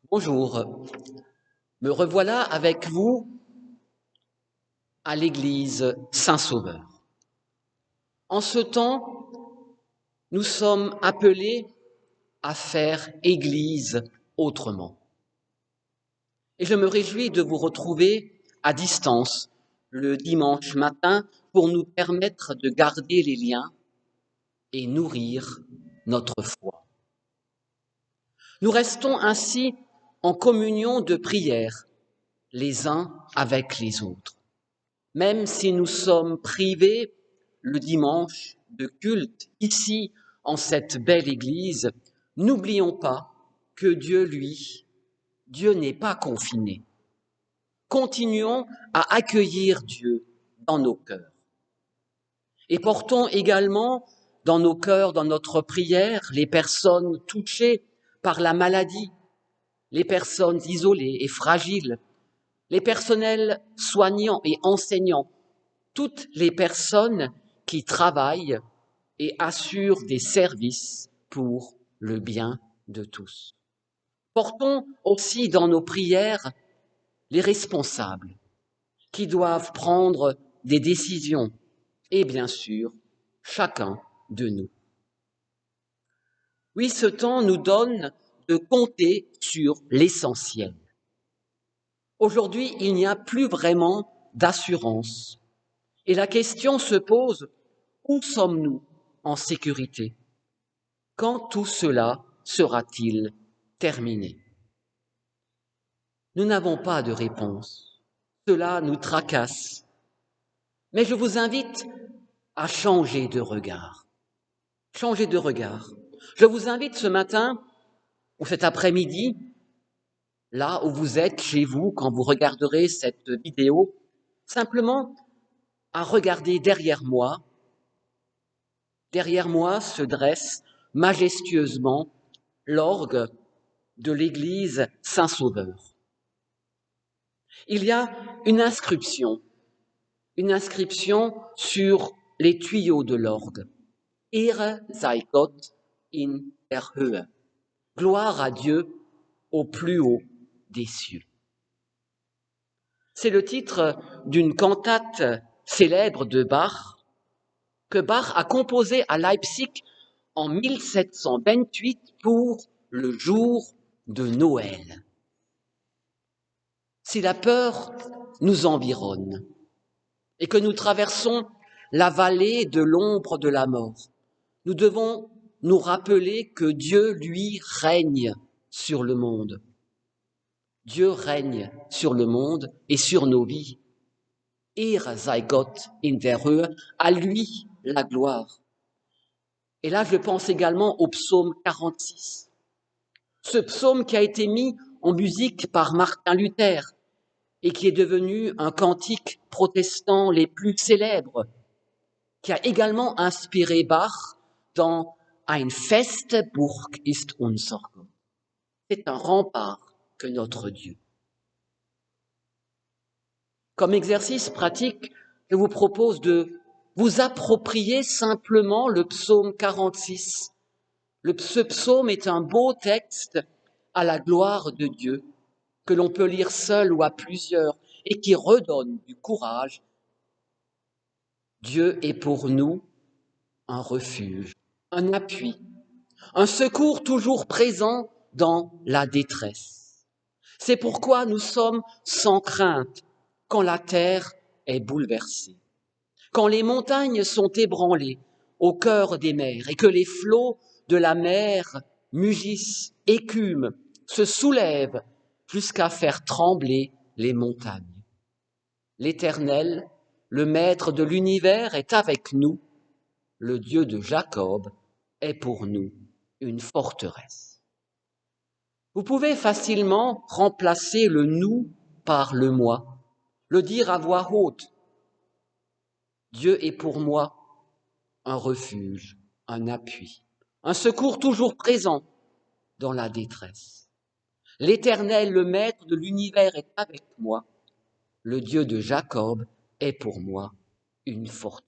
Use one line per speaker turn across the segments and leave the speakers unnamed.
Bonjour, me revoilà avec vous à l'église Saint-Sauveur. En ce temps, nous sommes appelés à faire église autrement. Et je me réjouis de vous retrouver à distance le dimanche matin pour nous permettre de garder les liens et nourrir notre foi. Nous restons ainsi en communion de prière les uns avec les autres. Même si nous sommes privés le dimanche de culte ici en cette belle église, n'oublions pas que Dieu n'est pas confiné. Continuons à accueillir Dieu dans nos cœurs. Et portons également dans nos cœurs, dans notre prière, les personnes touchées par la maladie, les personnes isolées et fragiles, les personnels soignants et enseignants, toutes les personnes qui travaillent et assurent des services pour le bien de tous. Portons aussi dans nos prières les responsables qui doivent prendre des décisions et bien sûr chacun de nous. Oui, ce temps nous donne de compter sur l'essentiel. Aujourd'hui, il n'y a plus vraiment d'assurance. Et la question se pose, où sommes-nous en sécurité? Quand tout cela sera-t-il terminé? Nous n'avons pas de réponse. Cela nous tracasse. Mais je vous invite à changer de regard. Changer de regard. Je vous invite ce matin ou cet après-midi, là où vous êtes chez vous quand vous regarderez cette vidéo, simplement à regarder derrière moi. Derrière moi se dresse majestueusement l'orgue de l'église Saint-Sauveur. Il y a une inscription sur les tuyaux de l'orgue. Ehre sei Gott in der Höhe. Gloire à Dieu au plus haut des cieux. C'est le titre d'une cantate célèbre de Bach, que Bach a composée à Leipzig en 1728 pour le jour de Noël. Si la peur nous environne et que nous traversons la vallée de l'ombre de la mort, nous devons nous rappeler que Dieu, lui, règne sur le monde. Dieu règne sur le monde et sur nos vies. Ehre sei Gott in der Höhe, à lui la gloire. Et là, je pense également au psaume 46. Ce psaume qui a été mis en musique par Martin Luther et qui est devenu un cantique protestant les plus célèbres, qui a également inspiré Bach dans Ein feste Burg ist unser Gott. C'est un rempart que notre Dieu. Comme exercice pratique, je vous propose de vous approprier simplement le psaume 46. Ce psaume est un beau texte à la gloire de Dieu, que l'on peut lire seul ou à plusieurs, et qui redonne du courage. Dieu est pour nous un refuge, un appui, un secours toujours présent dans la détresse. C'est pourquoi nous sommes sans crainte quand la terre est bouleversée, quand les montagnes sont ébranlées au cœur des mers et que les flots de la mer mugissent, écument, se soulèvent jusqu'à faire trembler les montagnes. L'Éternel, le Maître de l'univers, est avec nous. Le Dieu de Jacob est pour nous une forteresse. Vous pouvez facilement remplacer le nous par le moi, le dire à voix haute. Dieu est pour moi un refuge, un appui, un secours toujours présent dans la détresse. L'Éternel, le Maître de l'univers, est avec moi. Le Dieu de Jacob est pour moi une forteresse.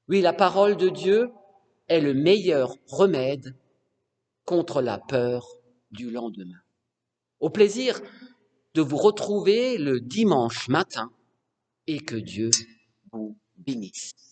Oui, la parole de Dieu est le meilleur remède contre la peur du lendemain. Au plaisir de vous retrouver le dimanche matin et que Dieu vous bénisse.